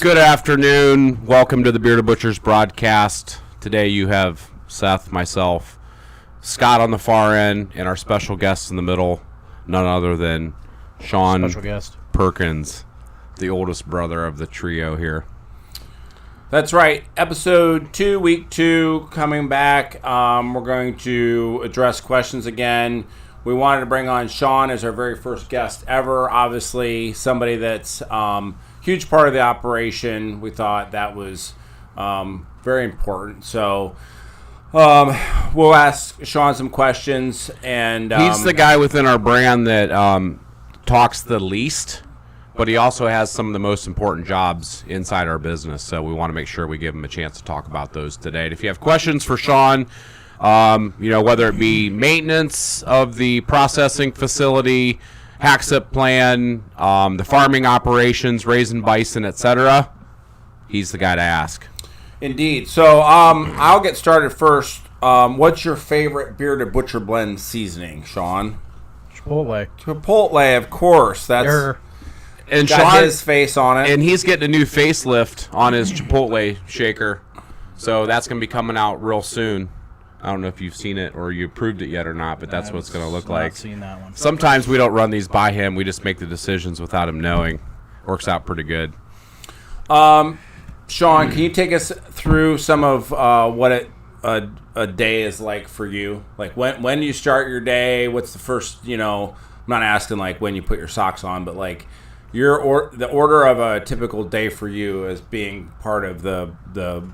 Good afternoon. Welcome to the Bearded Butchers broadcast. Today you have Seth, myself, Scott on the far end, and our special guest in the middle, none other than Sean Perkins, the oldest brother of the trio here. That's right. Episode 2, week 2, coming back. We're going to address questions again. We wanted to bring on Sean as our very first guest ever. Obviously, somebody that's huge part of the operation. We thought that was very important. So we'll ask Sean some questions. And he's the guy within our brand that talks the least, but he also has some of the most important jobs inside our business. So we want to make sure we give him a chance to talk about those today. And if you have questions for Sean, whether it be maintenance of the processing facility, Hacksip plan, the farming operations, raising bison, etc., he's the guy to ask. Indeed. So I'll get started first. What's your favorite Bearded Butcher blend seasoning, Sean? Chipotle, of course. That's and got Sean, his face on it. And he's getting a new facelift on his Chipotle shaker, so that's going to be coming out real soon. I don't know if you've seen it or you approved it yet or not, but that's what it's going to look like. Seen that one. Sometimes we don't run these by him. We just make the decisions without him knowing. Works out pretty good. Sean, can you take us through some of what a day is like for you? Like when you start your day, what's the first, I'm not asking like when you put your socks on, but like the order of a typical day for you as being part of the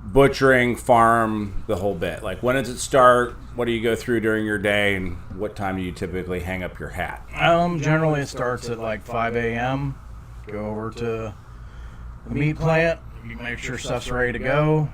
butchering, farm, the whole bit. Like, when does it start? What do you go through during your day? And what time do you typically hang up your hat? Generally it starts at like 5 a.m. Go over to the meat plant. You make sure stuff's ready to go.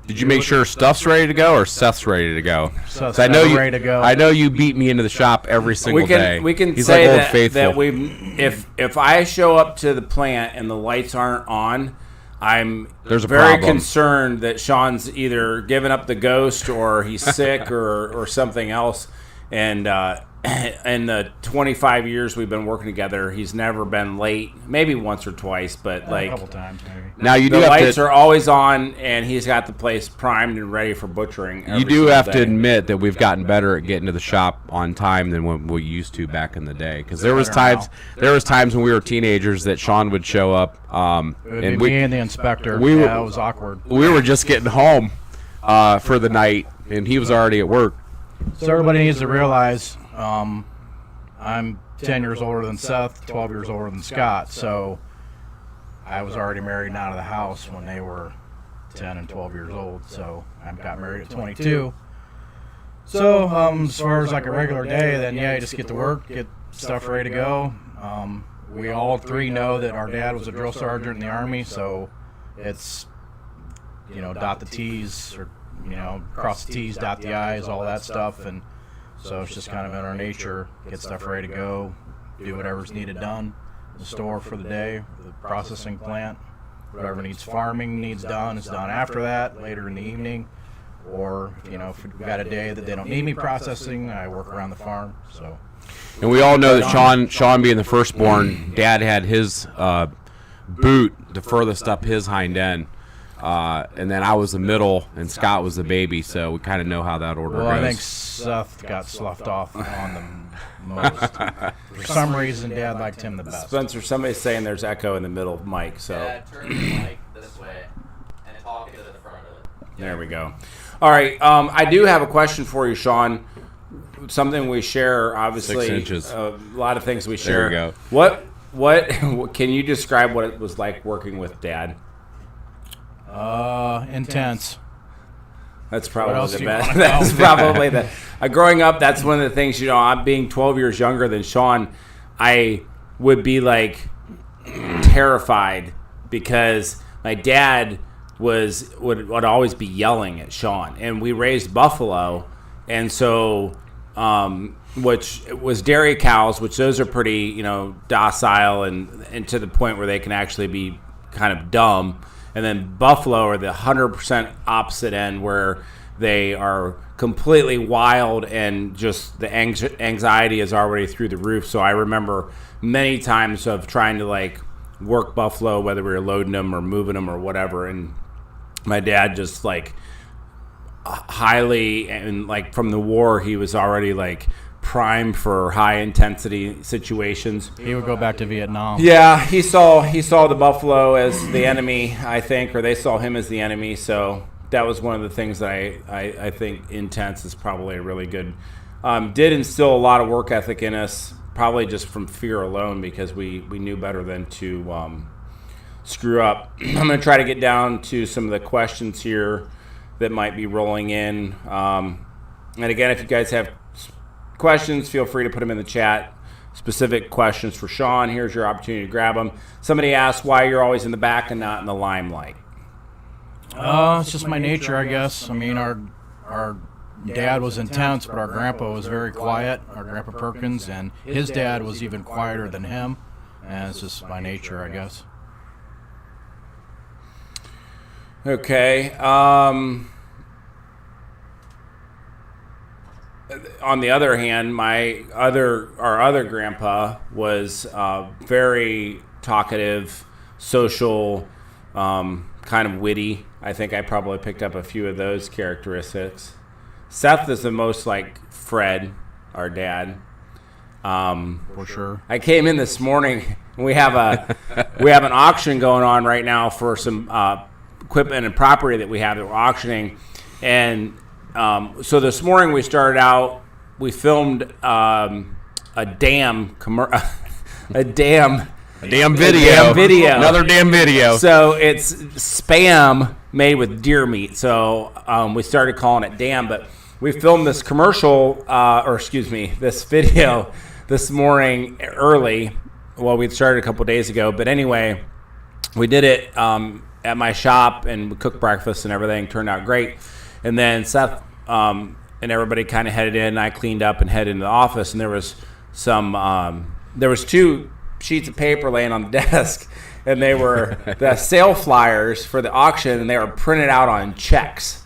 Did you make sure stuff's ready to go or Seth's ready to go? Stuff's ready to go. I know you beat me into the shop every single day. We can He's say like Old Faithful. that if I show up to the plant and the lights aren't on, I'm There's a very problem. concerned that Sean's either given up the ghost or he's sick or something else. And in the 25 years we've been working together, he's never been late. Maybe once or twice, but a couple times maybe. Now you do the have lights to, are always on, and he's got the place primed and ready for butchering. You do have to admit that we've gotten better at getting to the shop on time than when we used to back in the day. Because there was times when we were teenagers that Sean would show up, and me and the inspector. It was awkward. We were just getting home for the night, and he was already at work. So everybody needs to realize I'm 10 years older than Seth, 12 years older than Scott. So I was already married and out of the house when they were 10 and 12 years old. So I got married at 22. So as far as like a regular day, then you just get to work, get stuff ready to go. We all three know that our dad was a drill sergeant in the Army, so it's, dot the T's or, cross the T's, dot the I's, all that stuff. And so it's just kind of in our nature, get stuff ready to go, do whatever's needed done. The store for the day, the processing plant, whatever needs farming needs done is done after that, later in the evening. Or, if we've got a day that they don't need me processing, I work around the farm. So. And we all know that Sean being the firstborn, Dad had his boot the furthest up his hind end. And then I was the middle, and Scott was the baby, so we kind of know how that order goes. I think Seth got sloughed off on the most. For some reason, Dad liked him the best. Spencer, somebody's saying there's echo in the middle of Mike. So turn the mic this way and talk into the front of it. There we go. All right, I do have a question for you, Sean. Something we share, obviously. 6 inches. A lot of things we share. There we go. What can you describe what it was like working with Dad? Intense. That's probably else the do you best. wanna know? That's probably the. Growing up, that's one of the things. I'm being 12 years younger than Sean. I would be like terrified because my dad would always be yelling at Sean, and we raised buffalo, and so which was dairy cows, which those are pretty docile and to the point where they can actually be kind of dumb. And then buffalo are the 100% opposite end, where they are completely wild and just the anxiety is already through the roof. So I remember many times of trying to work buffalo, whether we were loading them or moving them or whatever. And my dad just like highly, and like from the war, he was already like primed for high intensity situations. He would go back to Vietnam. Yeah, he saw the buffalo as the enemy, I think, or they saw him as the enemy. So that was one of the things that I think intense is probably a really good. Did instill a lot of work ethic in us, probably just from fear alone, because we knew better than to screw up. I'm going to try to get down to some of the questions here that might be rolling in. And again, if you guys have questions, feel free to put them in the chat. Specific questions for Sean, here's your opportunity to grab them. Somebody asked why you're always in the back and not in the limelight. It's just my nature, I guess. I mean, our dad was intense, but our grandpa was very quiet, our grandpa Perkins, and his dad was even quieter than him, and it's just my nature, I guess. Okay. On the other hand, our other grandpa was very talkative, social, kind of witty. I think I probably picked up a few of those characteristics. Seth is the most like Fred, our dad. For sure. I came in this morning. We have an auction going on right now for some equipment and property that we have that we're auctioning, and so this morning we started out. We filmed a damn video. Another damn video. So it's spam made with deer meat. So we started calling it damn, but we filmed this commercial, this video this morning early. Well, we started a couple days ago, but anyway, we did it at my shop and we cooked breakfast and everything. Turned out great. And then Seth and everybody kind of headed in. I cleaned up and headed into the office, and there was two sheets of paper laying on the desk, and they were the sale flyers for the auction, and they were printed out on checks,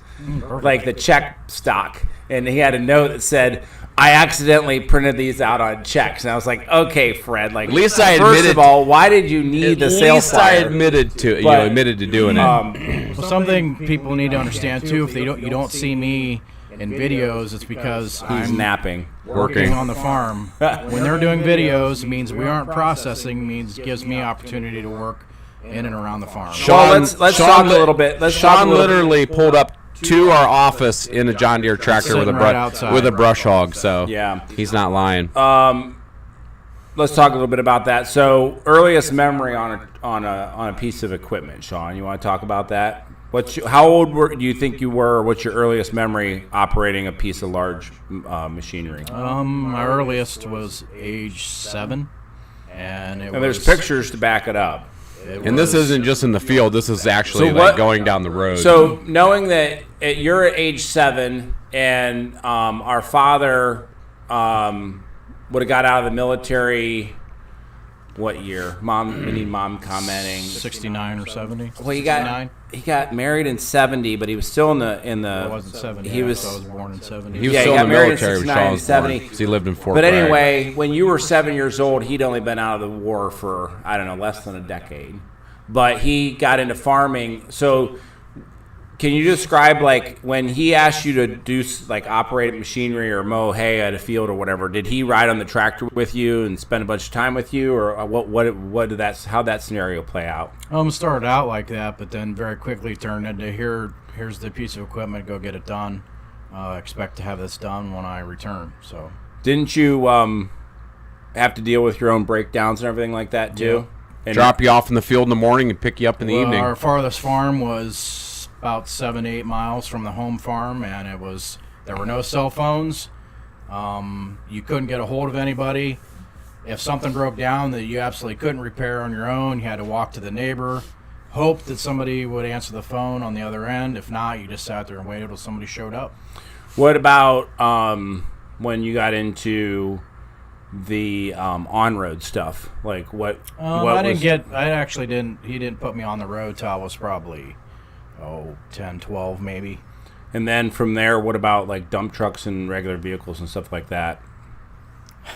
like the check stock. And he had a note that said, I accidentally printed these out on checks. And I was like, okay, Fred, like, At least I first admitted, of all, why did you need the sale flyer? I admitted to doing it. Well, something people need to understand too, if you don't see me in videos, it's because He's I'm napping. working on the farm. When they're doing videos, it means we aren't processing, means gives me opportunity to work in and around the farm. Well, let's talk a little bit. Sean literally pulled up to our office in a John Deere tractor with a brush hog, so yeah, he's not lying. Let's talk a little bit about that. So, earliest memory on a piece of equipment, Sean. You want to talk about that? How old do you think you were? Or what's your earliest memory operating a piece of large machinery? My earliest was age 7, and there's pictures to back it up. And this isn't just in the field. This is actually going down the road. So knowing that you're at age 7 and our father would have got out of the military, what year? We need mom commenting. 69 or 70. Well, he got married in 70, but he was still in the. I wasn't 70. He was. So I was born in 70. He was still in the military when Sean was 70. born, 'cause he lived in Fort But Bragg. anyway, when you were 7 years old, he'd only been out of the war for, I don't know, less than a decade. But he got into farming. So can you describe, like, when he asked you to do, like, operate machinery or mow hay at a field or whatever, did he ride on the tractor with you and spend a bunch of time with you? Or how'd that scenario play out? Started out like that, but then very quickly turned into here's the piece of equipment, go get it done. Expect to have this done when I return. So didn't you have to deal with your own breakdowns and everything like that too? Yeah. And drop you off in the field in the morning and pick you up in the evening. Our farthest farm was about 7-8 miles from the home farm, and there were no cell phones. You couldn't get a hold of anybody. If something broke down that you absolutely couldn't repair on your own, you had to walk to the neighbor, hope that somebody would answer the phone on the other end. If not, you just sat there and waited till somebody showed up. What about when you got into the on-road stuff? Like what? He didn't put me on the road till I was probably 10, 12 maybe. And then from there, what about like dump trucks and regular vehicles and stuff like that?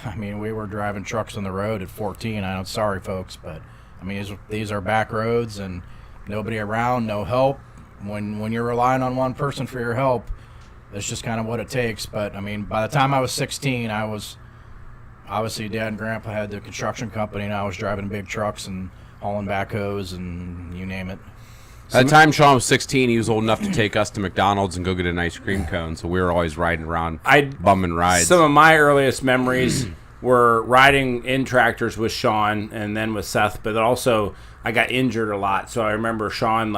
I mean, we were driving trucks on the road at 14. I'm sorry, folks, but I mean, these are back roads and nobody around, no help. When you're relying on one person for your help, that's just kind of what it takes. But I mean, by the time I was 16, I was obviously Dad and Grandpa had the construction company, and I was driving big trucks and hauling backhoes and you name it. At the time Sean was 16, he was old enough to take us to McDonald's and go get an ice cream cone. So we were always riding around, bumming rides. Some of my earliest memories were riding in tractors with Sean and then with Seth, but also I got injured a lot. So I remember Sean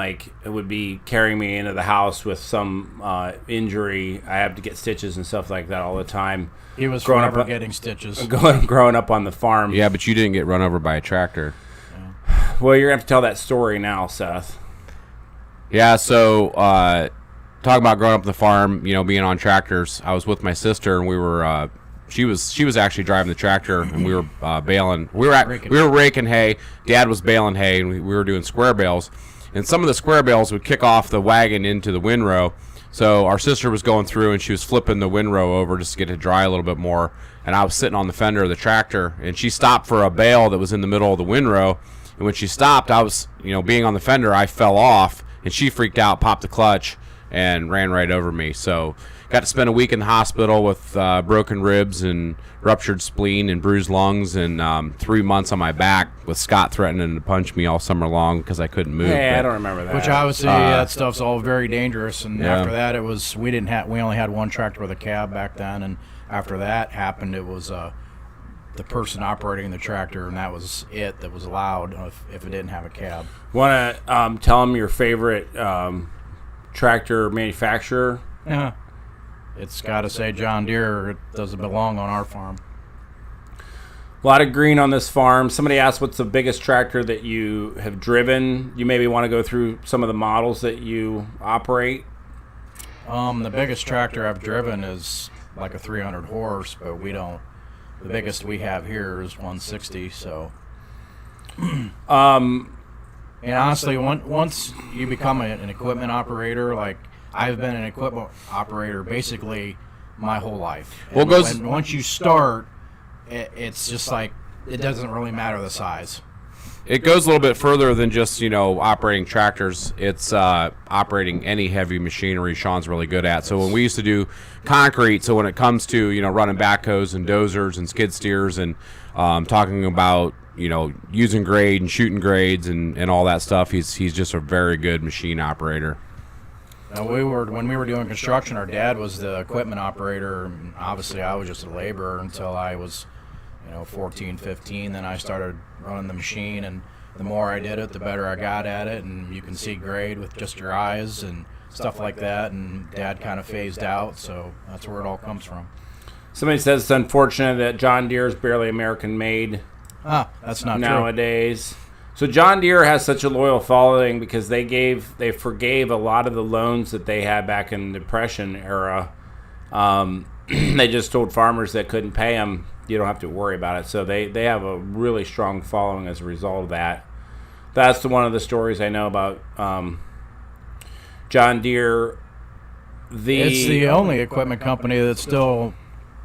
would be carrying me into the house with some injury. I had to get stitches and stuff like that all the time. He was forever getting stitches. Growing up on the farm. Yeah, but you didn't get run over by a tractor. Yeah. Well, you're going to have to tell that story now, Seth. Yeah, so talking about growing up on the farm, being on tractors, I was with my sister, and we were she was actually driving the tractor, and we were baling. We were raking hay. Dad was baling hay, and we were doing square bales. And some of the square bales would kick off the wagon into the windrow. So our sister was going through, and she was flipping the windrow over just to get it dry a little bit more. And I was sitting on the fender of the tractor, and she stopped for a bale that was in the middle of the windrow. And when she stopped, I was, being on the fender, I fell off, and she freaked out, popped the clutch, and ran right over me. So got to spend a week in the hospital with broken ribs and ruptured spleen and bruised lungs, and 3 months on my back with Scott threatening to punch me all summer long because I couldn't move. Hey, I don't remember that. Which obviously that stuff's all very dangerous. And Yeah. after that, we only had one tractor with a cab back then. And after that happened, it was the person operating the tractor, and that was it. That was allowed if it didn't have a cab. Want to tell them your favorite tractor manufacturer? Yeah. It's got to say John Deere. It doesn't belong on our farm. A lot of green on this farm. Somebody asked what's the biggest tractor that you have driven. You maybe want to go through some of the models that you operate. The biggest tractor I've driven is like a 300 horse, but we don't. The biggest we have here is 160. So, and honestly, once you become an equipment operator, like I've been an equipment operator basically my whole life. Well, once you start, it's just like it doesn't really matter the size. It goes a little bit further than just, operating tractors. It's operating any heavy machinery Sean's really good at. So when we used to do concrete, so when it comes to, running backhoes and dozers and skid steers and talking about, using grade and shooting grades and all that stuff, he's just a very good machine operator. Now when we were doing construction, our dad was the equipment operator, and obviously I was just a laborer until I was 14, 15. Then I started running the machine, and the more I did it, the better I got at it, and you can see grade with just your eyes and stuff like that, and Dad kind of phased out, so that's where it all comes from. Somebody says it's unfortunate that John Deere is barely American made That's not nowadays. So John Deere has such a loyal following because they forgave a lot of the loans that they had back in the Depression era. They just told farmers that couldn't pay them, you don't have to worry about it. So they have a really strong following as a result of that. That's one of the stories I know about John Deere. It's the only equipment company that still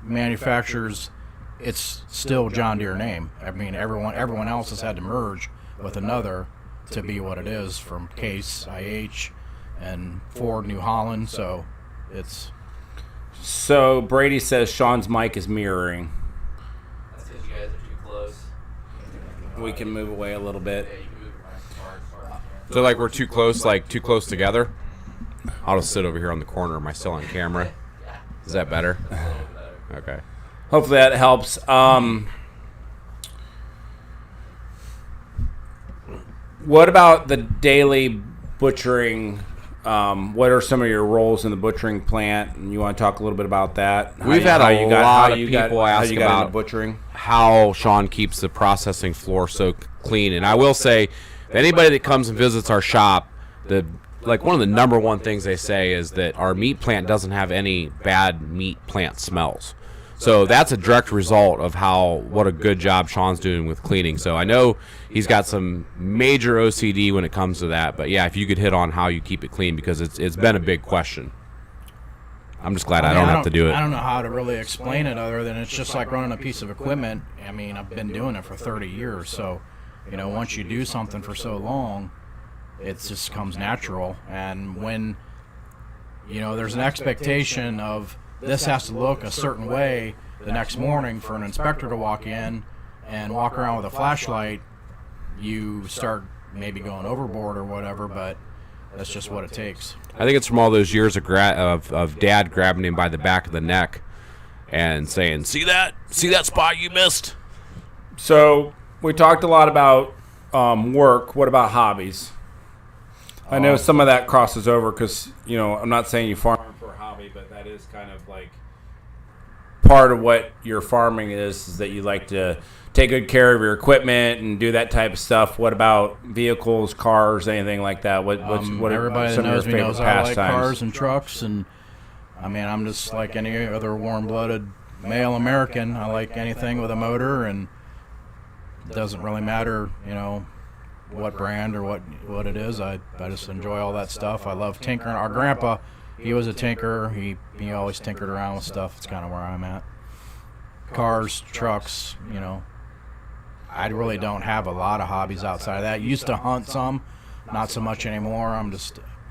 manufactures. It's still John Deere name. I mean, everyone else has had to merge with another to be what it is, from Case, IH, and Ford, New Holland. So it's. So Brady says Sean's mic is mirroring. That's because you guys are too close. We can move away a little bit. Yeah, you can move your mic as far as you can. So we're too close together? I'll just sit over here on the corner. Am I still on camera? Is that better? Okay. Hopefully that helps. What about the daily butchering? What are some of your roles in the butchering plant? And you want to talk a little bit about that? We've had a lot of people ask about butchering. How Sean keeps the processing floor so clean. And I will say, anybody that comes and visits our shop, one of the number one things they say is that our meat plant doesn't have any bad meat plant smells. So that's a direct result of what a good job Sean's doing with cleaning. So I know he's got some major OCD when it comes to that. But yeah, if you could hit on how you keep it clean, because it's been a big question. I'm just glad I don't have to do it. I don't know how to really explain it other than it's just like running a piece of equipment. I mean, I've been doing it for 30 years, so once you do something for so long, it just comes natural. And when, there's an expectation of this has to look a certain way the next morning for an inspector to walk in and walk around with a flashlight, you start maybe going overboard or whatever, but that's just what it takes. I think it's from all those years of Dad grabbing him by the back of the neck and saying, see that spot you missed? So we talked a lot about work. What about hobbies? I know some of that crosses over because, I'm not saying you farm for a hobby, but that is kind of like part of what your farming is that you like to take good care of your equipment and do that type of stuff. What about vehicles, cars, anything like that? What everybody that knows me knows I like cars and trucks, and I'm just like any other warm-blooded male American. I like anything with a motor, and it doesn't really matter, what brand or what it is. I just enjoy all that stuff. I love tinkering. Our grandpa, he was a tinkerer. He always tinkered around with stuff. It's kind of where I'm at. Cars, trucks, I really don't have a lot of hobbies outside of that. Used to hunt some, not so much anymore.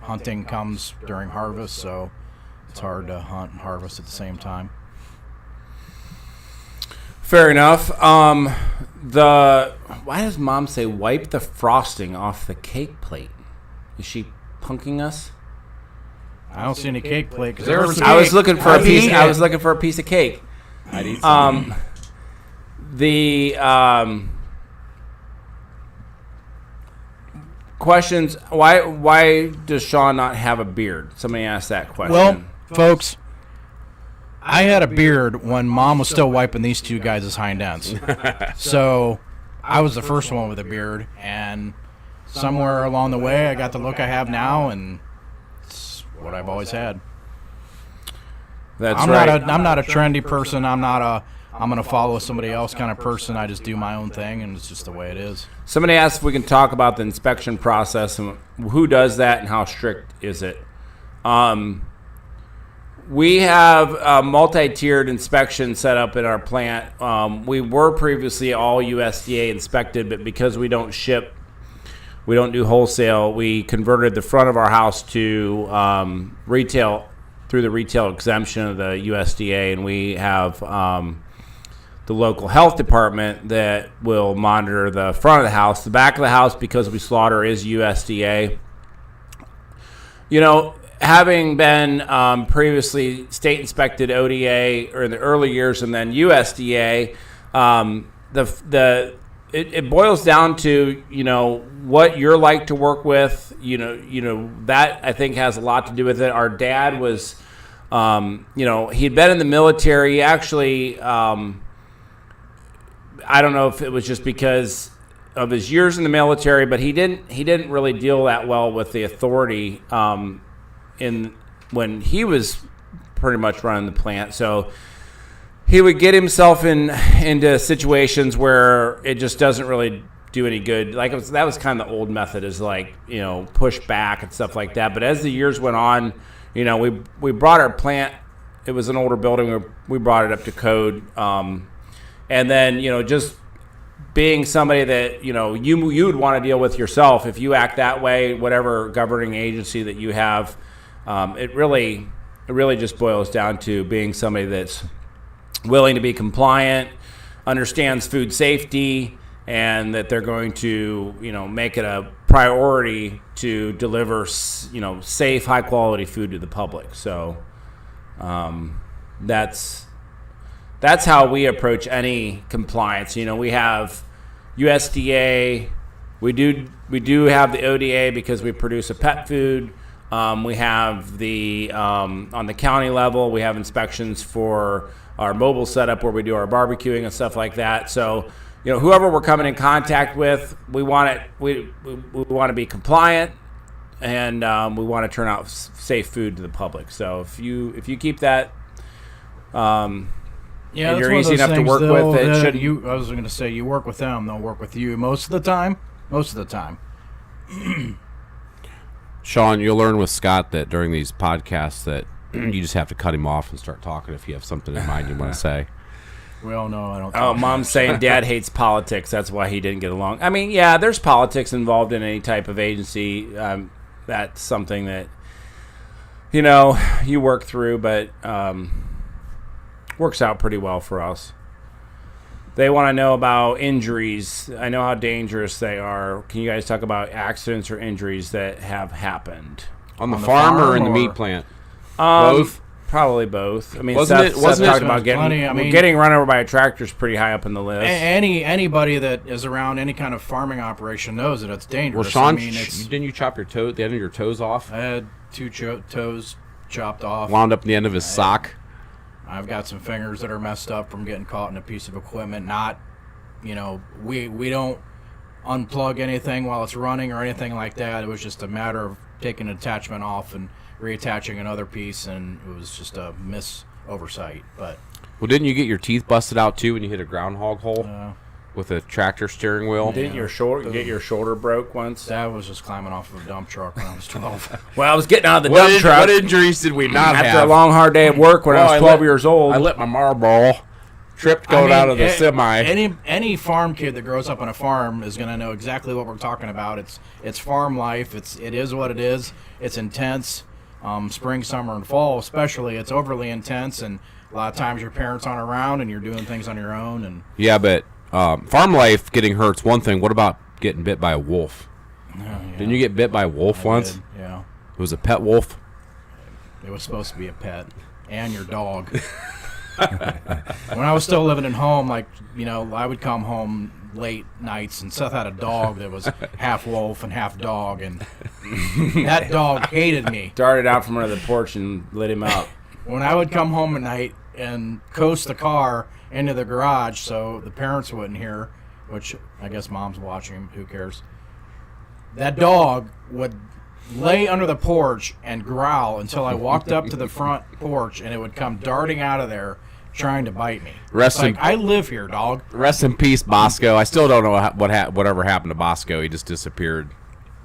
Hunting comes during harvest, so it's hard to hunt and harvest at the same time. Fair enough. Why does Mom say wipe the frosting off the cake plate? Is she punking us? I don't see any cake plate because I was looking for a piece. I was looking for a piece of cake. I'd eat some. Questions. Why does Sean not have a beard? Somebody asked that question. Well, folks, I had a beard when Mom was still wiping these two guys' hind ends. So I was the first one with a beard, and somewhere along the way I got the look I have now, and it's what I've always had. I'm right. I'm not a trendy person. I'm going to follow somebody else kind of person. I just do my own thing, and it's just the way it is. Somebody asked if we can talk about the inspection process and who does that and how strict is it. We have a multi-tiered inspection set up in our plant. We were previously all USDA inspected, but because we don't ship, we don't do wholesale, we converted the front of our house to retail through the retail exemption of the USDA, and we have the local health department that will monitor the front of the house. The back of the house, because we slaughter, is USDA. Having been previously state inspected ODA or in the early years and then USDA, it boils down to what you're like to work with. That I think has a lot to do with it. Our dad was, he'd been in the military. He actually, I don't know if it was just because of his years in the military, but he didn't really deal that well with the authority when he was pretty much running the plant. So he would get himself into situations where it just doesn't really do any good. That was kind of the old method, is push back and stuff like that. But as the years went on, we brought our plant. It was an older building. We brought it up to code. And then, just being somebody that, you would want to deal with yourself if you act that way, whatever governing agency that you have. It really just boils down to being somebody that's willing to be compliant, understands food safety, and that they're going to, make it a priority to deliver, safe, high quality food to the public. So that's how we approach any compliance. We have USDA, we do have the ODA because we produce a pet food. We have the on the county level, we have inspections for our mobile setup where we do our barbecuing and stuff like that. So, whoever we're coming in contact with, we want to be compliant, and we want to turn out safe food to the public. So if you keep that, and you're easy enough to work with, it should. I was going to say, you work with them, they'll work with you most of the time. Sean, you'll learn with Scott that during these podcasts that you just have to cut him off and start talking if you have something in mind you want to say. We all know I don't. Oh, Mom's saying Dad hates politics. That's why he didn't get along. I mean, yeah, there's politics involved in any type of agency. That's something that, you work through, but works out pretty well for us. They want to know about injuries. I know how dangerous they are. Can you guys talk about accidents or injuries that have happened? On the farm or in the meat plant? Both? Probably both. I mean, Wasn't Seth it talked about getting run over by a tractor is pretty high up in the list. Anybody that is around any kind of farming operation knows that it's dangerous. Well, Sean, I mean, didn't you chop the end of your toes off? I had 2 toes chopped off. Wound up the end of his sock. I've got some fingers that are messed up from getting caught in a piece of equipment. Not, we don't unplug anything while it's running or anything like that. It was just a matter of taking an attachment off and reattaching another piece, and it was just a oversight. But well, didn't you get your teeth busted out too when you hit a groundhog hole with a tractor steering wheel? Didn't your shoulder broke once? That was just climbing off of a dump truck when I was 12. Well, I was getting out of the dump truck. What injuries did we not have? After a long, hard day at work when I was 12 years old. I lit my Marlboro. Tripped going out of the semi. Any farm kid that grows up on a farm is going to know exactly what we're talking about. It's farm life. It is what it is. It's intense. Spring, summer, and fall especially. It's overly intense, and a lot of times your parents aren't around, and you're doing things on your own. And yeah, but farm life getting hurt's one thing. What about getting bit by a wolf? Didn't you get bit by a wolf once? Did, yeah. It was a pet wolf? It was supposed to be a pet. And your dog. When I was still living at home, I would come home late nights, and Seth had a dog that was half wolf and half dog, and that dog hated me. Darted out from under the porch and lit him out. When I would come home at night and coast the car into the garage so the parents wouldn't hear, which I guess Mom's watching, who cares, that dog would lay under the porch and growl until I walked up to the front porch, and it would come darting out of there trying to bite me. I live here, dog. Rest in peace, Bosco. I still don't know whatever happened to Bosco. He just disappeared.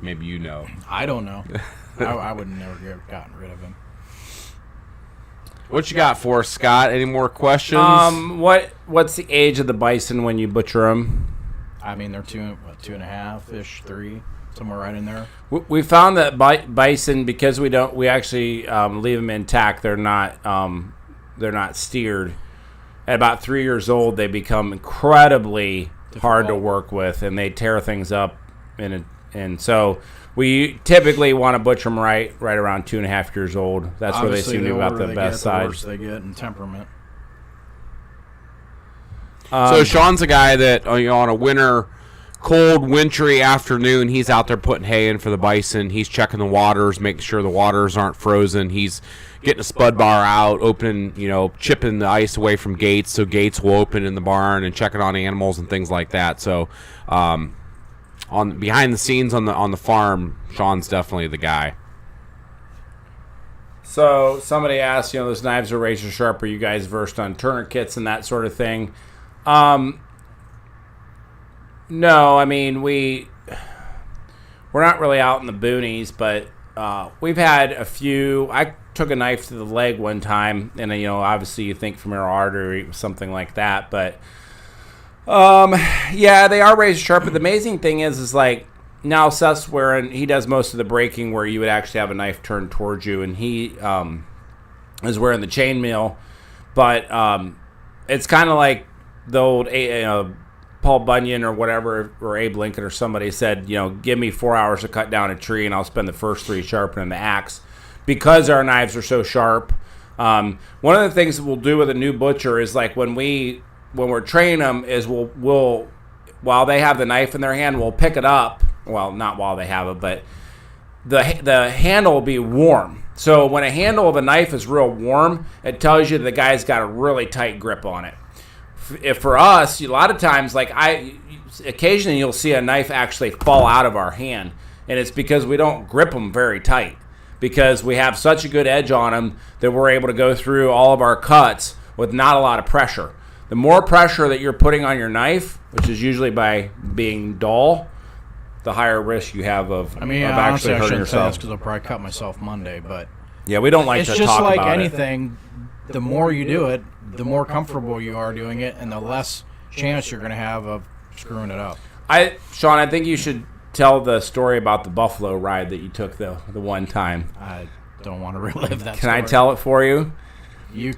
Maybe you know. I don't know. I would never have gotten rid of him. What you got for us, Scott? Any more questions? What's the age of the bison when you butcher them? I mean, they're 2.5-ish, 3, somewhere right in there. We found that bison, because we actually leave them intact. They're not steered. At about 3 years old, they become incredibly hard to work with, and they tear things up. And so we typically want to butcher them right around 2.5 years old. That's where they seem to be about the best size. The worse they get in temperament. So Sean's a guy that on a cold, wintry afternoon, he's out there putting hay in for the bison. He's checking the waters, making sure the waters aren't frozen. He's getting a spud bar out, opening, chipping the ice away from gates so gates will open in the barn, and checking on animals and things like that. So, on behind the scenes on the farm, Sean's definitely the guy. So somebody asked, those knives are razor sharp. Are you guys versed on tourniquets and that sort of thing? No, I mean we're not really out in the boonies, but we've had a few. I took a knife to the leg one time, and obviously you think femoral artery, something like that, but yeah, they are razor sharp. But the amazing thing is like now Seth's he does most of the breaking where you would actually have a knife turned towards you, and he is wearing the chainmail, but it's kind of like the old Paul Bunyan or whatever, or Abe Lincoln or somebody said, give me 4 hours to cut down a tree and I'll spend the first 3 sharpening the axe, because our knives are so sharp. One of the things that we'll do with a new butcher is like when we're training them is we'll while they have the knife in their hand, we'll pick it up. Well, not while they have it, but the handle will be warm. So when a handle of a knife is real warm, it tells you the guy's got a really tight grip on it. If for us, a lot of times, occasionally you'll see a knife actually fall out of our hand, and it's because we don't grip them very tight, because we have such a good edge on them that we're able to go through all of our cuts with not a lot of pressure. The more pressure that you're putting on your knife, which is usually by being dull, the higher risk you have of actually hurting yourself. Because I'll probably cut myself Monday, but yeah, we don't like to talk about it. It's just like anything. the more you do it, the more comfortable you are doing it, and the less chance you're going to have of screwing it up. Sean, I think you should tell the story about the buffalo ride that you took the one time. I don't want to relive that. Can I tell it for you? You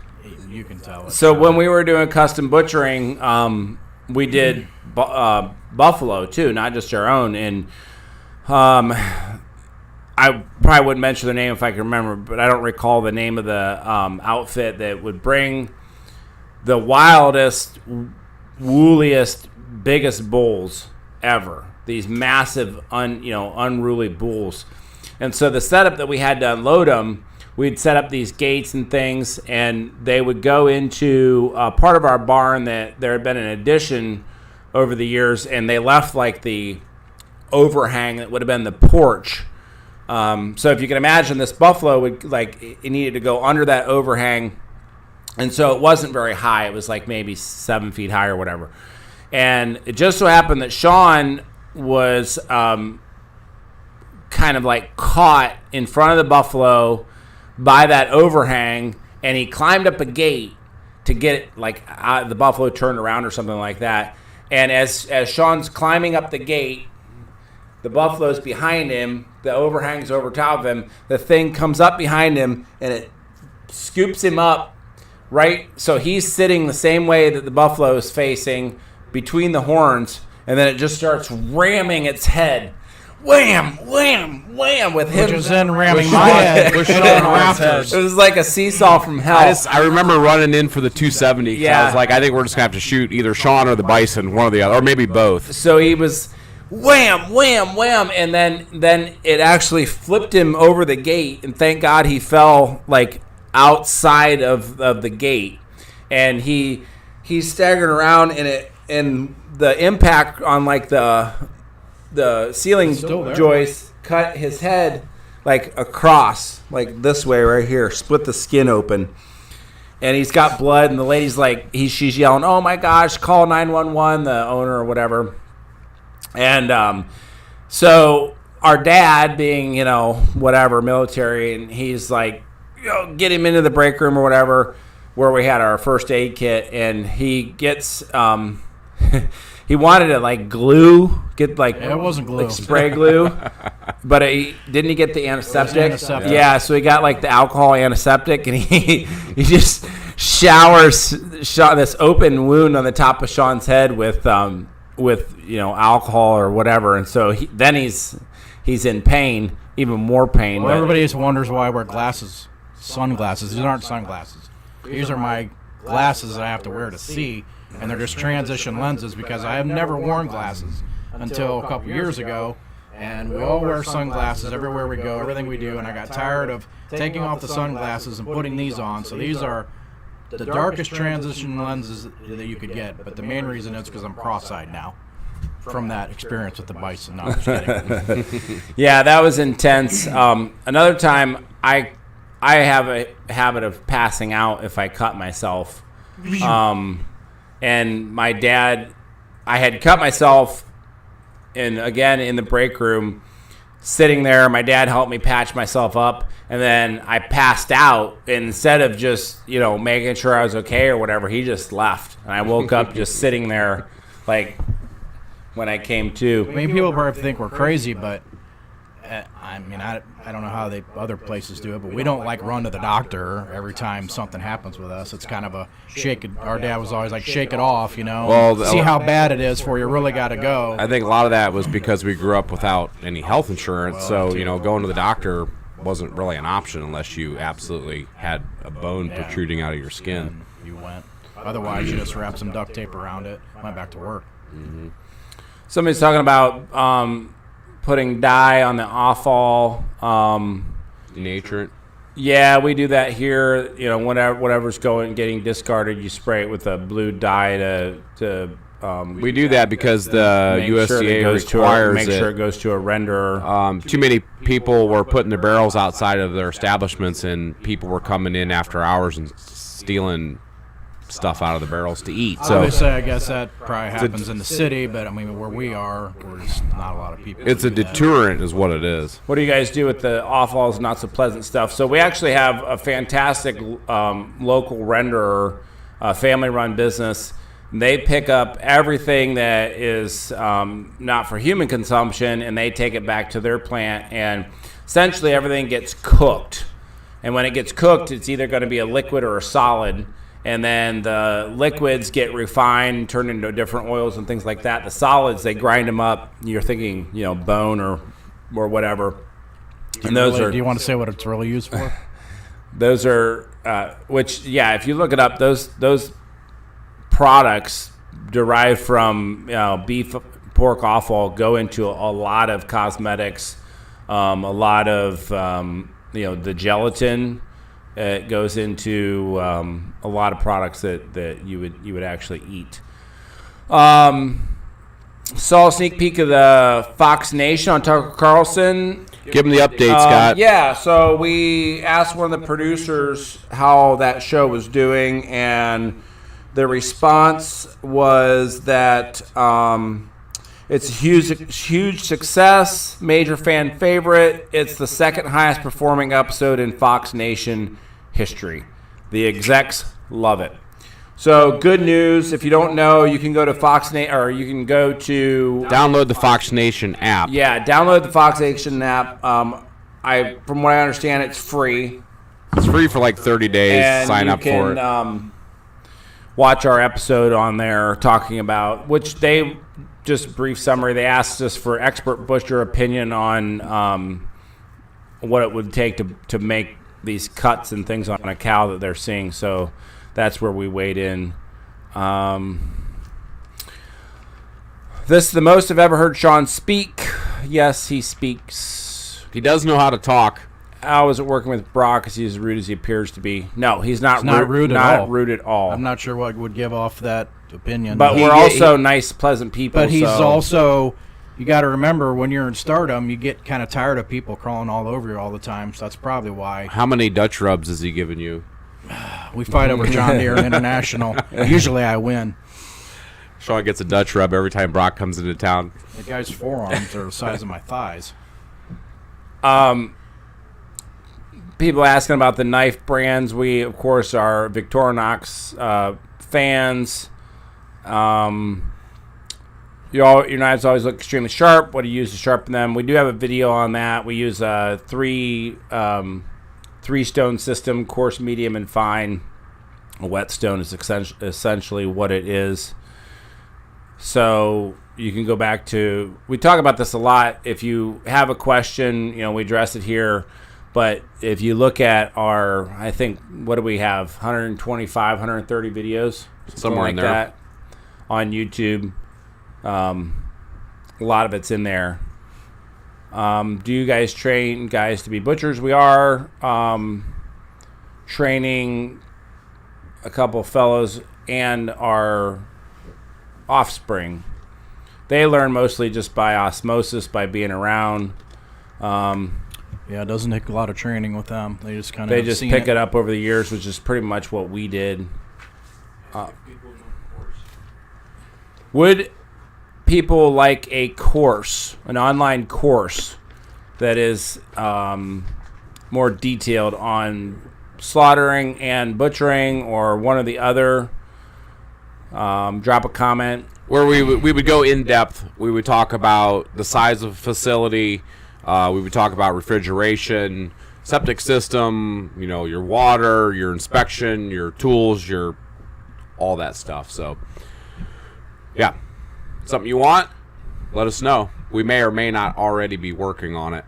can tell it. So when we were doing custom butchering, we did buffalo too, not just our own. And I probably wouldn't mention the name if I can remember, but I don't recall the name of the outfit that would bring the wildest, wooliest, biggest bulls ever. These massive, unruly bulls. And so the setup that we had to unload them, we'd set up these gates and things, and they would go into part of our barn that there had been an addition over the years, and they left like the overhang that would have been the porch. So if you can imagine, this buffalo would it needed to go under that overhang, and so it wasn't very high. It was like maybe 7 feet high or whatever. And it just so happened that Sean was kind of like caught in front of the buffalo by that overhang, and he climbed up a gate to get it the buffalo turned around or something like that. And as Sean's climbing up the gate, the buffalo's behind him, the overhang's over top of him, the thing comes up behind him and it scoops him up, right? So he's sitting the same way that the buffalo is facing between the horns, and then it just starts ramming its head. Wham, wham, wham, with him. Which was then ramming my head. It was like a seesaw from hell. I remember running in for the 270. Yeah. I was like, I think we're just going to have to shoot either Sean or the Bison, one or the other, or maybe both. So he was wham, wham, wham, and then it actually flipped him over the gate, and thank God he fell outside of the gate, and he staggered around, and the impact on the ceiling joist cut his head across, this way right here, split the skin open. And he's got blood, and the lady's she's yelling, "Oh my gosh, call 911," the owner or whatever. And so our dad, being, whatever, military, and he's get him into the break room or whatever, where we had our first aid kit, and he gets he wanted to it wasn't glue, spray glue, but didn't he get the antiseptic? Antiseptic. Yeah, so he got the alcohol antiseptic, and he just showers this open wound on the top of Sean's head with alcohol or whatever, and so he's in pain, even more pain. Well, everybody just wonders why I wear glasses, sunglasses. These aren't sunglasses. These are my glasses that I have to wear to see, and they're just transition lenses because I have never worn glasses until a couple years ago, and we all wear sunglasses everywhere we go, everything we do, and I got tired of taking off the sunglasses and putting these on. So these are the darkest transition lenses that you could get, but the main reason is because I'm cross-eyed now from that experience with the Bison. No, I'm just kidding. Yeah, that was intense. Another time, I have a habit of passing out if I cut myself. And my dad, I had cut myself, and again in the break room, sitting there. My dad helped me patch myself up, and then I passed out. And instead of just making sure I was okay or whatever, he just left, and I woke up just sitting there, when I came to. I mean, people probably think we're crazy, but I don't know how other places do it, but we don't run to the doctor every time something happens with us. It's kind of a shake it. Our dad was always shake it off, Well, see how bad it is before you really got to go. I think a lot of that was because we grew up without any health insurance, so going to the doctor wasn't really an option unless you absolutely had a bone protruding out of your skin. And you went. Otherwise, you just wrapped some duct tape around it, went back to work. Mm-hmm. Somebody's talking about putting dye on the Offal. Denaturant. Yeah, we do that here. Whatever's getting discarded, you spray it with a blue dye to we do that because the USDA requires make sure it goes to a renderer. Too many people were putting their barrels outside of their establishments, and people were coming in after hours and stealing stuff out of the barrels to eat. So Obviously, I guess that probably happens in the city, but I mean, where we are, there's not a lot of people. it's a who do that. deterrent is what it is. What do you guys do with the Offal's not so pleasant stuff? So we actually have a fantastic local renderer, family-run business. They pick up everything that is not for human consumption, and they take it back to their plant, and essentially everything gets cooked. And when it gets cooked, it's either going to be a liquid or a solid. And then the liquids get refined, turned into different oils and things like that. The solids, they grind them up. You're thinking, bone or whatever. And those Really, are do you want to say what it's really used for? those are if you look it up, those products derived from beef, pork offal go into a lot of cosmetics, a lot of the gelatin. It goes into a lot of products that you would actually eat. Saw a sneak peek of the Fox Nation on Tucker Carlson. Give them the update, Scott. Yeah, so we asked one of the producers how that show was doing, and the response was that it's a huge success, major fan favorite. It's the second highest performing episode in Fox Nation history. The execs love it. So good news. If you don't know, you can go to Fox Nation, or you can go to Download the Fox Nation app. yeah, download the Fox Nation app. From what I understand, it's free. It's free for like 30 days. And Sign you up can, for it. Watch our episode on there talking about, which they, just a brief summary, they asked us for expert butcher opinion on what it would take to make these cuts and things on a cow that they're seeing. So that's where we weighed in. This is the most I've ever heard Sean speak. Yes, he speaks. He does know how to talk. How is it working with Brock? Is he as rude as he appears to be? No, he's not, Not rude at all. Not rude at all. I'm not sure what would give off that opinion. But we're also nice, pleasant people. But he's so. also, you got to remember, when you're in stardom, you get kind of tired of people crawling all over you all the time. So that's probably why How many Dutch rubs has he given you? we fight over John Deere International. Usually I win. Sean gets a Dutch rub every time Brock comes into town. The guy's forearms are the size of my thighs. People asking about the knife brands. We, of course, are Victorinox fans. Your knives always look extremely sharp. What do you use to sharpen them? We do have a video on that. We use a three-stone system, coarse, medium, and fine. A whetstone is essentially what it is. So you can go back to, we talk about this a lot. If you have a question, we address it here. But if you look at our, I think, what do we have? 125, 130 videos? Somewhere in like there. that on YouTube. A lot of it's in there. Do you guys train guys to be butchers? We are training a couple fellows and our offspring. They learn mostly just by osmosis, by being around. Yeah, it doesn't take a lot of training with them. They just kind of They just pick it up over the years, which is pretty much what we did. Would people like a course, an online course that is more detailed on slaughtering and butchering, or one or the other? Drop a comment. Where we would go in depth. We would talk about the size of a facility. We would talk about refrigeration, septic system, your water, your inspection, your tools, your all that stuff. So, yeah, something you want, let us know. We may or may not already be working on it.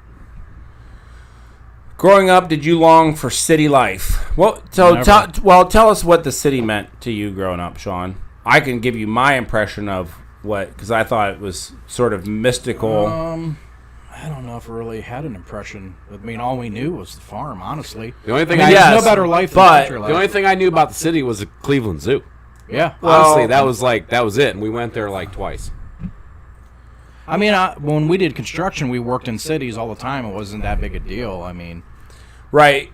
Growing up, did you long for city life? Well, so tell us what the city meant to you growing up, Sean. I can give you my impression of what, because I thought it was sort of mystical. I don't know if we really had an impression. I mean, all we knew was the farm, honestly. The only thing There's yes, no better life than but country life. the only thing I knew about the city was the Cleveland Zoo. Yeah. Honestly, that was it, and we went there like twice. I mean, when we did construction, we worked in cities all the time. It wasn't that big a deal. I mean, Right.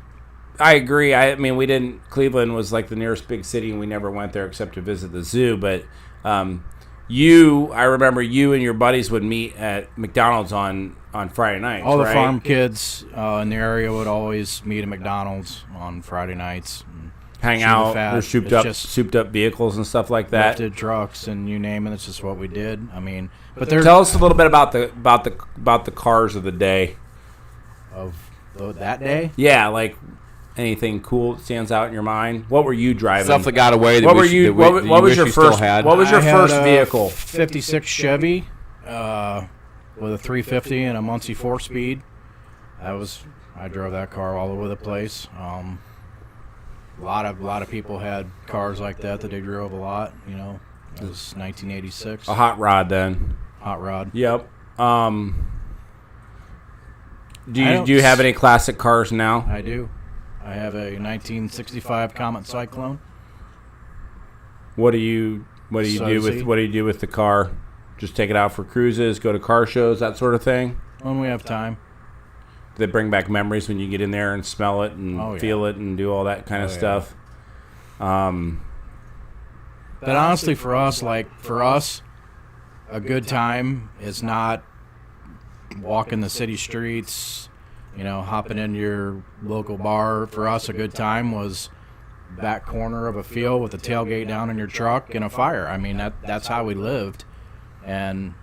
I agree. I mean, Cleveland was like the nearest big city, and we never went there except to visit the zoo. But I remember you and your buddies would meet at McDonald's on Friday nights. All the right? farm kids in the area would always meet at McDonald's on Friday nights. And hang chew the out, fat. or It's souped up vehicles and stuff like that. lifted trucks and you name it. It's just what we did. I mean, but Tell us a little bit about the cars of the day. of that day. Yeah, like anything cool that stands out in your mind. What were you driving? Stuff that got away. That What we were should- you? that we- What, that what you was wish your you still first? had? What was your I had first a vehicle? 56 Chevy with a 350 and a Muncie 4-speed. I drove that car all over the place. A lot of people had cars like that they drove a lot. You know, it was 1986. A hot rod, then. Hot rod. Yep. Do I don't you have s- any classic cars now? I do. I have a 1965 Comet Cyclone. What do you do with the car? Just take it out for cruises, go to car shows, that sort of thing. When we have time. They bring back memories when you get in there and smell it and Oh, yeah. feel it and do all that kind of Oh, yeah. stuff. But honestly, for us, a good time is not walking the city streets, hopping into your local bar. For us, a good time was back corner of a field with a tailgate down in your truck and a fire. I mean, that's how we lived. And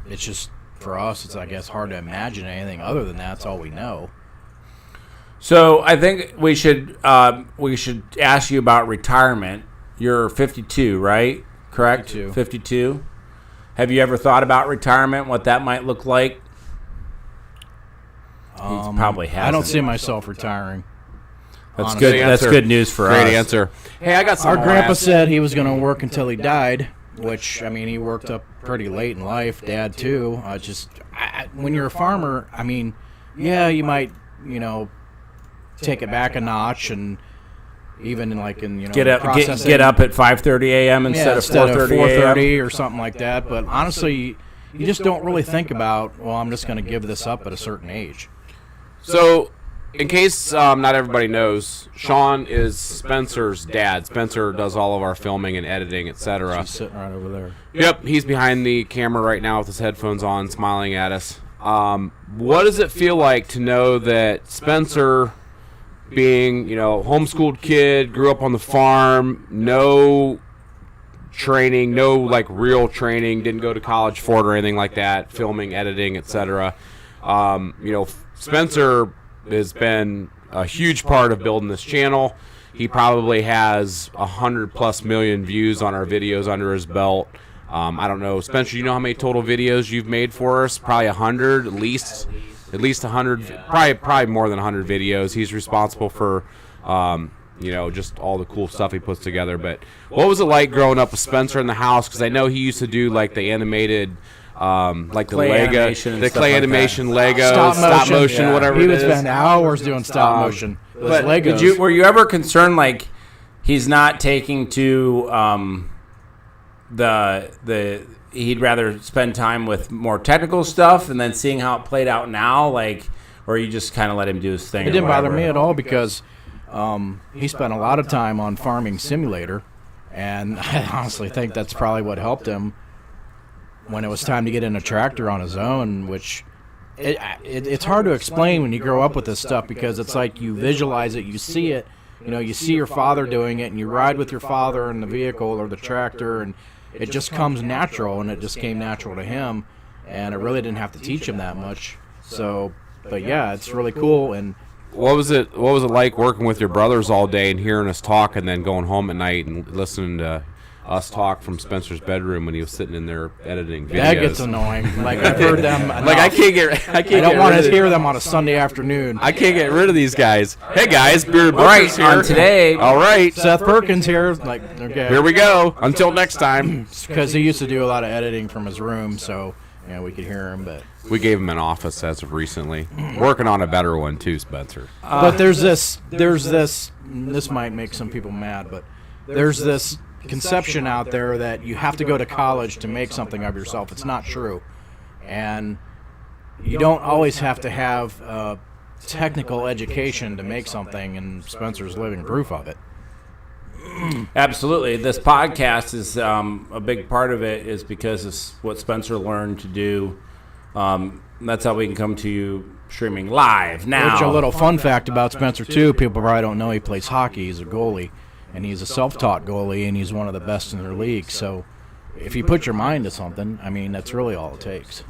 it's just, for us, it's, I guess, hard to imagine anything other than that's all we know. So I think we should ask you about retirement. You're 52, right? Correct? 52. 52. Have you ever thought about retirement, what that might look like? He probably hasn't. I don't see myself retiring. That's honestly. good. That's Answer. good news for us. Great answer. Hey, I got some. Our grandpa said he was going to work until he died, which, I mean, he worked up pretty late in life. Dad, too. When you're a farmer, I mean, yeah, you might, take it back a notch and even Get up processing. get up at 5:30 a.m. instead of 4:30 a.m. 4:30 or something like that. But honestly, you just don't really think about, well, I'm just going to give this up at a certain age. So, in case not everybody knows, Sean is Spencer's dad. Spencer does all of our filming and editing, etc. He's sitting right over there. Yep, he's behind the camera right now with his headphones on, smiling at us. What does it feel like to know that Spencer, being, homeschooled kid, grew up on the farm, no training, no real training, didn't go to college for it or anything like that, filming, editing, etc. Spencer has been a huge part of building this channel. He probably has 100+ million views on our videos under his belt. I don't know, Spencer, you know how many total videos you've made for us? Probably 100, at least 100, probably more than 100 videos. He's responsible for, just all the cool stuff he puts together. But what was it like growing up with Spencer in the house? Because I know he used to do the animated, the Clay Lego, animation and the stuff clay like animation, that. Lego, stop motion, yeah. whatever He it would is. spend hours doing stop motion. Those But Legos. were you ever concerned he's not taking to he'd rather spend time with more technical stuff and then seeing how it played out now, or you just kind of let him do his thing? It or didn't bother whatever? me at all because he spent a lot of time on Farming Simulator, and I honestly think that's probably what helped him when it was time to get in a tractor on his own, which it's hard to explain when you grow up with this stuff because it's like you visualize it, you see it, you see your father doing it, and you ride with your father in the vehicle or the tractor, and it just comes natural, and it just came natural to him, and I really didn't have to teach him that much. So, but yeah, it's really cool. And What was it like working with your brothers all day and hearing us talk, and then going home at night and listening to us talk from Spencer's bedroom when he was sitting in there editing videos? that gets annoying. I've heard them enough. I don't want to hear them on a Sunday afternoon. I can't get rid of these guys. Hey guys, Bearded All right, Butcher's here. on today. All right, Seth Perkins here, okay, here we go. Until next time. because he used to do a lot of editing from his room, so we could hear him. But We gave him an office as of recently. Working on a better one too, Spencer. but there's this. This might make some people mad, but there's this conception out there that you have to go to college to make something of yourself. It's not true, and you don't always have to have technical education to make something, and Spencer's living proof of it. Absolutely. This podcast is a big part of it is because it's what Spencer learned to do. That's how we can come to you streaming live now. Which a little fun fact about Spencer, too, people probably don't know he plays hockey. He's a goalie, and he's a self-taught goalie, and he's one of the best in their league. So if you put your mind to something, I mean, that's really all it takes.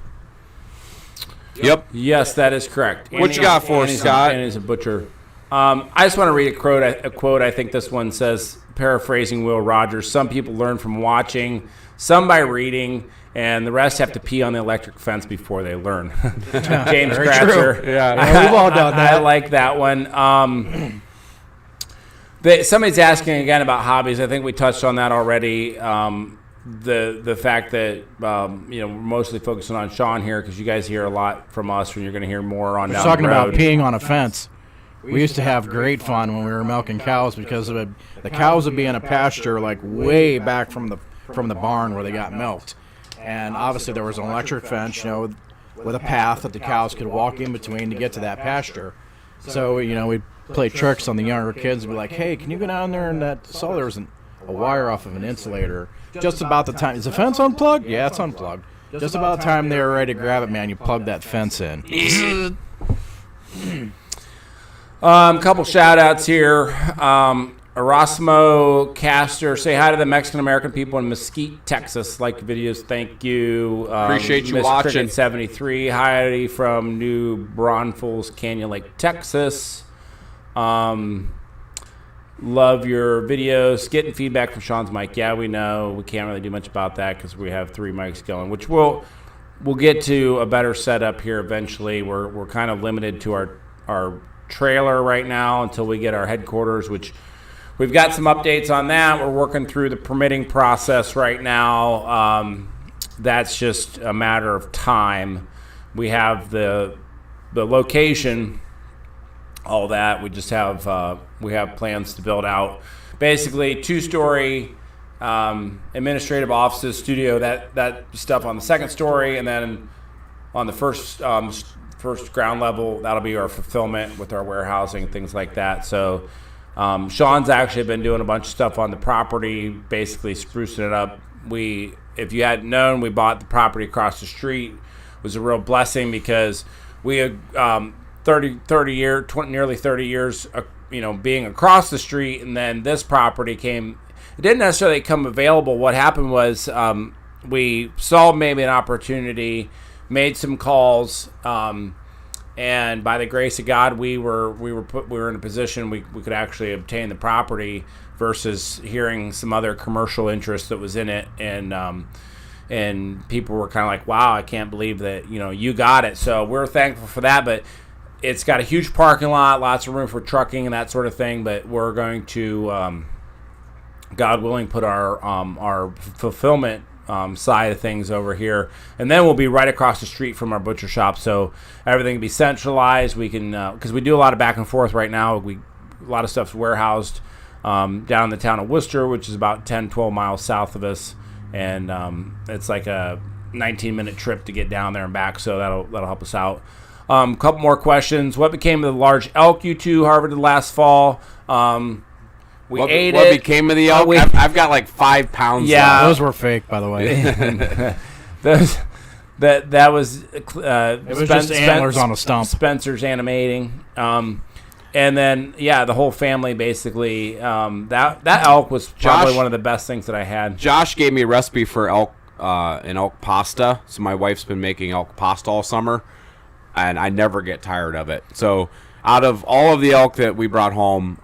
Yep. Yes, that is correct. What you got for us, Scott? And he's a butcher. I just want to read a quote. I think this one says, paraphrasing Will Rogers, some people learn from watching, some by reading, and the rest have to pee on the electric fence before they learn. James Kratzer. Yeah, we've all done that. I like that one. Somebody's asking again about hobbies. I think we touched on that already. The fact that we're mostly focusing on Sean here because you guys hear a lot from us, and you're going to hear more on down Talking the road. about peeing on a fence. We used to have great fun when we were milking cows because of the cows would be in a pasture like way back from the barn where they got milked, and obviously there was an electric fence, with a path that the cows could walk in between to get to that pasture. So we'd play tricks on the younger kids and be like, "Hey, can you go down there and saw there was a wire off of an insulator." Just about the time, is the fence unplugged? Yeah, it's unplugged. Just about the time they were ready to grab it, man, you plug that fence in. Couple shout-outs here. Erasmo Castor, say hi to the Mexican-American people in Mesquite, Texas. Like the videos, thank you. Appreciate you Miss watching. Cricket 73, hi from New Braunfels, Canyon Lake, Texas. Love your videos. Getting feedback from Sean's mic. Yeah, we know. We can't really do much about that because we have 3 mics going, which we'll get to a better setup here eventually. We're kind of limited to our trailer right now until we get our headquarters, which we've got some updates on that. We're working through the permitting process right now. That's just a matter of time. We have the location, all that. We just have we have plans to build out basically 2-story administrative offices, studio, that stuff on the 2nd story, and then on the first ground level, that'll be our fulfillment with our warehousing, things like that. So Sean's actually been doing a bunch of stuff on the property, basically sprucing it up. If you hadn't known, we bought the property across the street. It was a real blessing because we had nearly 30 years, being across the street, and then this property came. It didn't necessarily come available. What happened was we saw maybe an opportunity, made some calls, and by the grace of God, we were in a position we could actually obtain the property versus hearing some other commercial interest that was in it, and people were kind of like, "Wow, I can't believe that you got it." So we're thankful for that, but it's got a huge parking lot, lots of room for trucking and that sort of thing. But we're going to, God willing, put our fulfillment side of things over here, and then we'll be right across the street from our butcher shop, so everything can be centralized. We can, because we do a lot of back and forth right now. A lot of stuff's warehoused down in the town of Worcester, which is about 10-12 miles south of us, and it's like a 19-minute trip to get down there and back, so that'll help us out. Couple more questions. What became of the large elk you two harvested last fall? What became of the elk? I've got like 5 pounds. Yeah, those were fake, by the way. that was it was just antlers on a stump. Spencer's animating, and then the whole family basically. That elk was probably one of the best things that I had. Josh gave me a recipe for elk pasta, so my wife's been making elk pasta all summer, and I never get tired of it. So out of all of the elk that we brought home,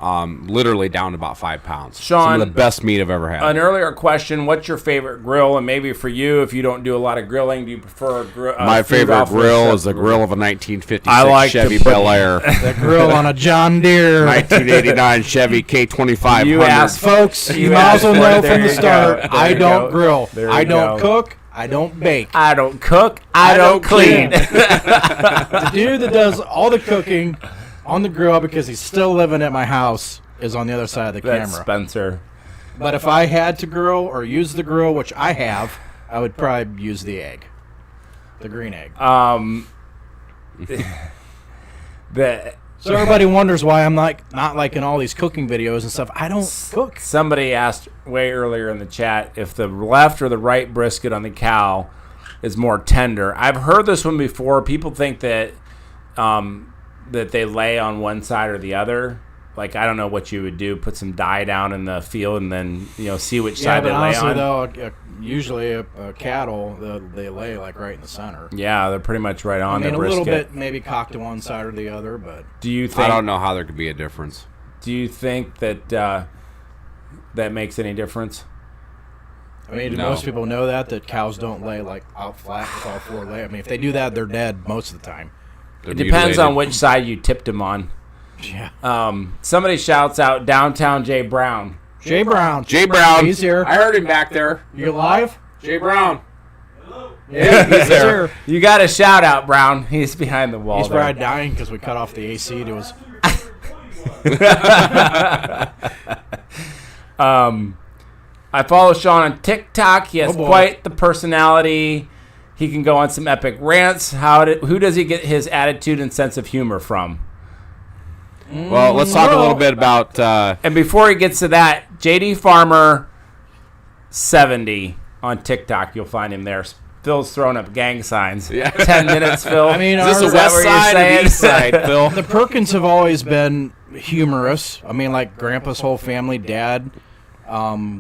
literally down to about 5 pounds. Sean, some of the best meat I've ever had. An earlier question, what's your favorite grill? And maybe for you, if you don't do a lot of grilling, do you prefer a grill? My favorite grill is the grill of a 1956 Chevy to put Bel Air. The grill on a John Deere. 1989 Chevy K2500. You asked, folks, you might as well know from the start, I don't grill. I don't cook. I don't bake. I don't cook. I don't clean. The dude that does all the cooking on the grill, because he's still living at my house, is on the other side of the That's camera. Spencer. But if I had to grill or use the grill, which I have, I would probably use the egg. The green egg. So everybody wonders why I'm not like in all these cooking videos and stuff. I don't cook. Somebody asked way earlier in the chat if the left or the right brisket on the cow is more tender. I've heard this one before. People think that that they lay on one side or the other. Like, I don't know what you would do. Put some dye down in the field and then, see which side they lay on. Though, usually a cattle, they lay like right in the center. Yeah, they're pretty much right on the the brisket. A little bit maybe cocked to one side or the other, but do you think? I don't know how there could be a difference. Do you think that that makes any difference? I mean, No. most people know that cows don't lay like out flat with all four legs. I mean, if they do that, they're dead most of the time. It depends on which side you tipped them on. Yeah. Somebody shouts out downtown Jay Brown. Jay Brown. Jay Brown. He's here. I heard him back there. You live? Jay Brown. Yeah, he's there. here. You got a shout out, Brown. He's behind the wall. He's there. probably dying because we cut off the AC to his. I follow Sean on TikTok. He has Oh, boy. quite the personality. He can go on some epic rants. Who does he get his attitude and sense of humor from? Well, let's talk a little bit about. And before he gets to that, JD Farmer 70 on TikTok. You'll find him there. Phil's throwing up gang signs. Yeah. 10 minutes, Phil. I mean, Is this ours- a west what you're side or saying? east side, Phil? The Perkins have always been humorous. I mean, like Grandpa's whole family, Dad.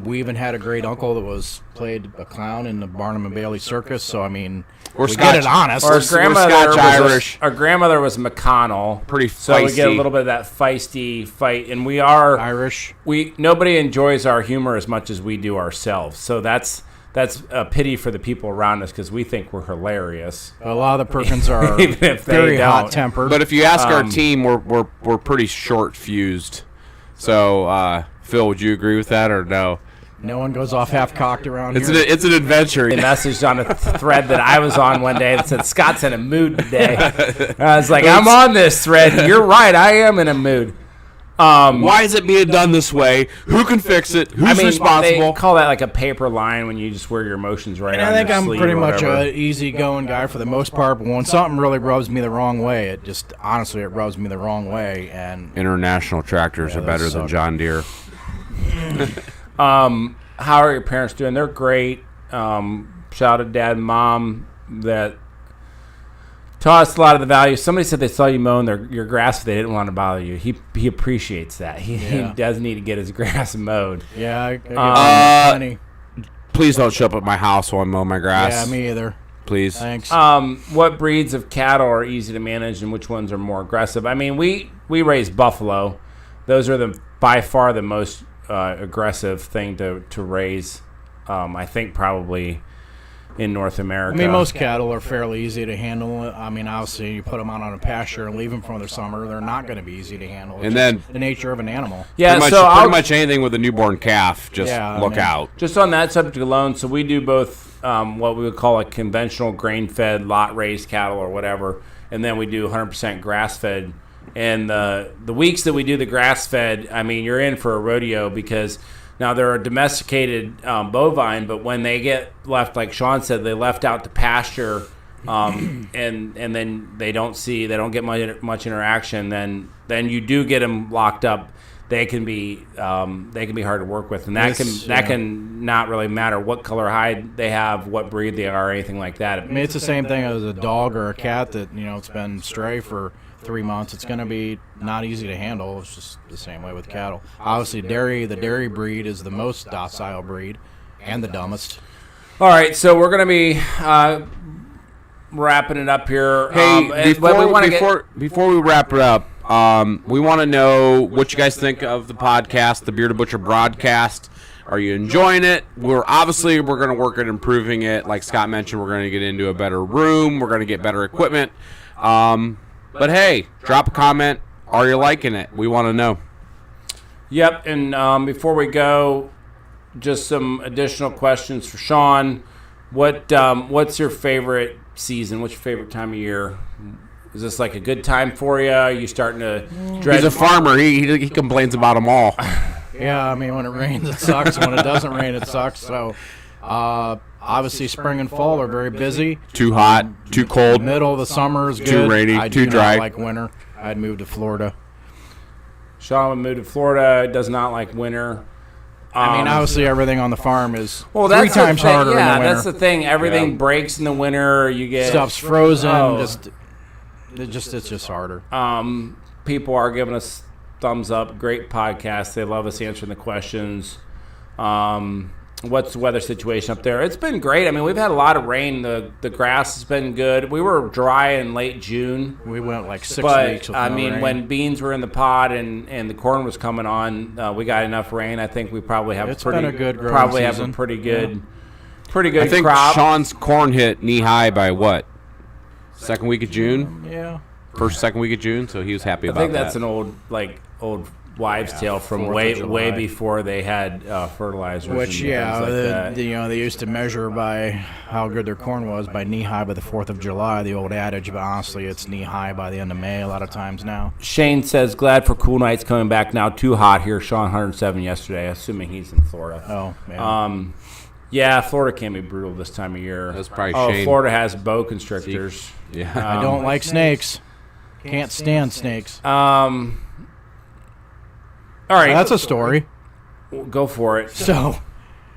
We even had a great uncle that played a clown in the Barnum and Bailey Circus. So I mean, We're we get it Scotch- honest. Our We're Scotch-Irish. Our grandmother was McConnell. Pretty So we get a feisty. little bit of that feisty fight, and we are Irish. nobody enjoys our humor as much as we do ourselves. So that's a pity for the people around us because we think we're hilarious. A lot of the Perkins are Even if they very don't. hot-tempered. But if you ask our team, we're pretty short fused. So, Phil, would you agree with that or no? no one goes off half-cocked around It's here. an adventure. They messaged on a thread that I was on one day that said, Scott's in a mood today. I was like, I'm on this thread. You're right. I am in a mood. Why is it being done this way? Who can fix it? Who's responsible? They call that like a paper line when you just wear your emotions right And on I think your I'm sleeve pretty or much whatever. an easygoing guy for the most part. But when something really rubs me the wrong way, it rubs me the wrong way. And International tractors are better than suck. John Deere. How are your parents doing? They're great. Shout out to Dad and Mom that taught us a lot of the values. Somebody said they saw you mowing your grass, but they didn't want to bother you. He appreciates that. He does need to get his grass mowed. yeah, I get plenty. Please don't show up at my house while I mow my grass. Yeah, me either. Please. Thanks. What breeds of cattle are easy to manage and which ones are more aggressive? I mean, we raise buffalo. Those are by far the most aggressive thing to raise. I think probably in North America. I mean, most cattle are fairly easy to handle. I mean, obviously, you put them out on a pasture and leave them for the summer, they're not going to be easy to handle. It's And then- just the nature of an animal. yeah. Pretty So pretty much anything with a newborn calf, just Yeah, I look mean- out. just on that subject alone, so we do both what we would call a conventional grain-fed, lot-raised cattle or whatever, and then we do 100% grass-fed. And the weeks that we do the grass-fed, I mean, you're in for a rodeo because now they're a domesticated bovine, but when they get left, like Sean said, they left out to pasture, and then they don't get much interaction. Then you do get them locked up. They can be hard to work with, and that can not really matter what color hide they have, what breed they are, or anything like that. I mean, it's the same thing as a dog or a cat that, it's been stray for 3 months. It's going to be not easy to handle. It's just the same way with cattle. Obviously, the dairy breed is the most docile breed and the dumbest. All right, so we're going to be wrapping it up here. Hey, before we wrap it up, we want to know what you guys think of the podcast, the Bearded Butcher broadcast. Are you enjoying it? We're going to work at improving it. Like Scott mentioned, we're going to get into a better room. We're going to get better equipment. But hey, drop a comment. Are you liking it? We want to know. Yep, and before we go, just some additional questions for Sean. What's your favorite season? What's your favorite time of year? Is this like a good time for you? Are you starting to dread? He's a farmer. He complains about them all. Yeah, I mean, when it rains, it sucks. When it doesn't rain, it sucks. So, obviously, spring and fall are very busy. Too hot, too cold. Middle of the summer is good. Too rainy, I too do dry. not like winter. I'd move to Florida. Sean would move to Florida. Does not like winter. I mean, obviously everything on the farm is well, three that's times the thing. harder in the Yeah, winter. that's the thing. Everything breaks in the winter. You get Stuff's frozen. Oh. It's just harder. People are giving us thumbs up. Great podcast. They love us answering the questions. What's the weather situation up there? It's been great. I mean, we've had a lot of rain. The grass has been good. We were dry in late June. We went like 6 But, weeks with I no mean, rain. when beans were in the pod and the corn was coming on, we got enough rain. I think we probably have It's been a good growing probably have season. a pretty good I think crop. Sean's corn hit knee high by what? Second week of June? Yeah. Second week of June, so he was happy I about think that. that's an old wives' tale from 4th of way July. before they had fertilizers. Which, and yeah, things like that. they used to measure by how good their corn was by knee high by the 4th of July, the old adage, but honestly, it's knee high by the end of May a lot of times now. Shane says, glad for cool nights coming back now. Too hot here. Sean 107 yesterday, assuming he's in Florida. Oh, man. Yeah, Florida can be brutal this time of year. That's probably Shane. Florida has boa constrictors. Yeah. I don't like snakes. Can't stand snakes. All right, That's a story. go for it. So,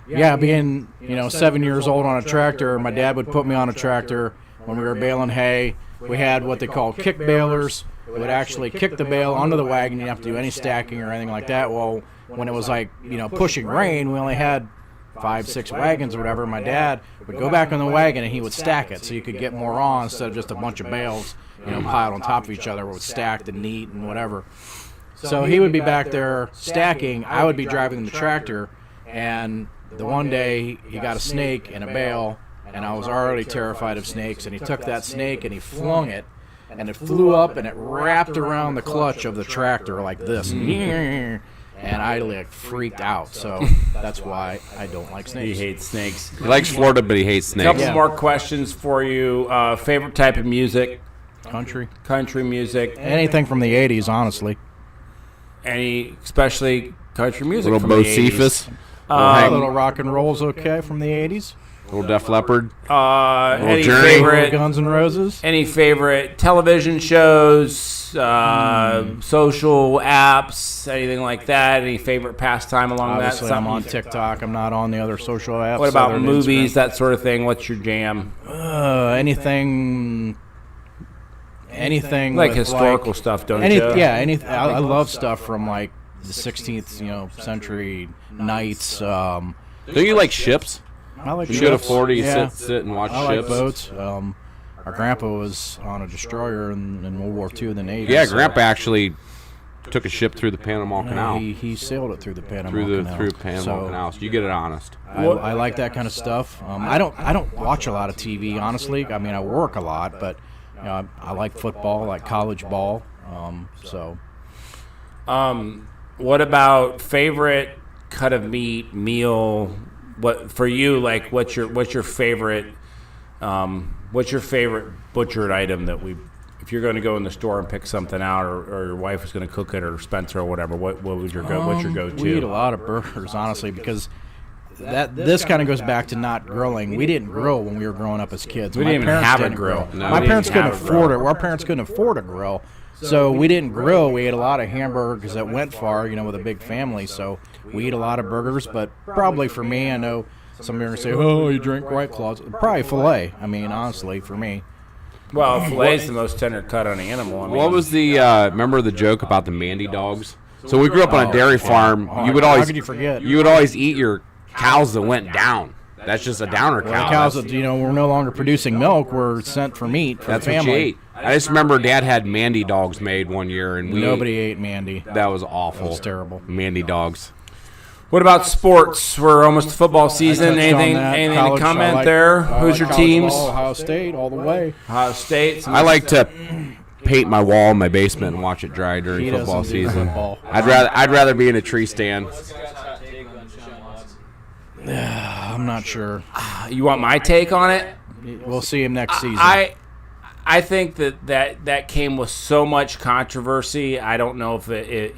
yeah, being 7 years old on a tractor, my dad would put me on a tractor when we were baling hay. We had what they call kick balers. It would actually kick the bale onto the wagon. You didn't have to do any stacking or anything like that. Well, when it was like pushing rain, we only had 5, 6 wagons or whatever. My dad would go back on the wagon and he would stack it so you could get more on instead of just a bunch of bales piled on top of each other. It was stacked and neat and whatever. So he would be back there stacking. I would be driving the tractor, and the one day he got a snake in a bale, and I was already terrified of snakes, and he took that snake and he flung it, and it flew up and it wrapped around the clutch of the tractor like this. And I like freaked out. So that's why I don't like He snakes. hates snakes. He likes Florida, but he hates snakes. Couple more questions for you. Favorite type of music? Country. Country music. Anything from the 80s, honestly. Especially country music Little from Bo the 80s. Cephas. A little rock and roll's okay from the 80s. Little Def Leppard. Any Journey. favorite? Guns N' Roses. Any favorite television shows, social apps, anything like that? Any favorite pastime along Obviously, that? I'm on TikTok. I'm not on the other social apps. What about other than movies, Instagram. that sort of thing? What's your jam? Anything Like with, historical stuff, don't any, you? yeah, I love stuff from like the 16th, century knights. Don't you like ships? I like You go to ships. Florida, you Yeah. sit and watch I like ships. boats. Our grandpa was on a destroyer in World War II in the Navy. Yeah, so, Grandpa actually took a ship through the Panama Canal. He sailed it through the Panama Through Canal. Panama So, Canal. So you get it honest. I like that kind of stuff. I don't watch a lot of TV, honestly. I mean, I work a lot, but I like football, I like college ball. What about favorite cut of meat, meal? What for you? Like, what's your favorite? What's your favorite butchered item that we? If you're going to go in the store and pick something out, or your wife is going to cook it, or Spencer or whatever, what would your what's your go-to? We eat a lot of burgers, honestly, because this kind of goes back to not grilling. We didn't grill when we were growing up as kids. We My didn't even parents have a didn't grill. No, My we parents didn't couldn't have a grill. afford it. Our parents couldn't afford a grill. So we didn't grill. We ate a lot of hamburgers that went far, with a big family. So we eat a lot of burgers, but probably for me, I know some of you are going to say, oh, you drink White Claws. Probably filet. I mean, honestly, for me. Well, filet is the most tender cut on an animal. I mean, What was the remember the joke about the Mandy dogs? So we grew up on a dairy farm. You would How always could you forget? You would always eat your cows that went down. That's just a downer The cow. cows That's- that, we're no longer producing milk. We're sent for meat for That's the what family. you ate. I just remember Dad had Mandy dogs made one year, and Nobody ate Mandy. That was awful. That was terrible. Mandy dogs. What about sports? We're almost to football season. Touched on Anything that. to College, comment I like- there? I Who's like your college teams? ball, Ohio State, all the way. Ohio State. I like to paint my wall in my basement and watch it dry during He football doesn't do season. football. I'd rather be in a tree stand. I'm not sure. You want my take on it? We'll see him next season. I think that came with so much controversy. I don't know if it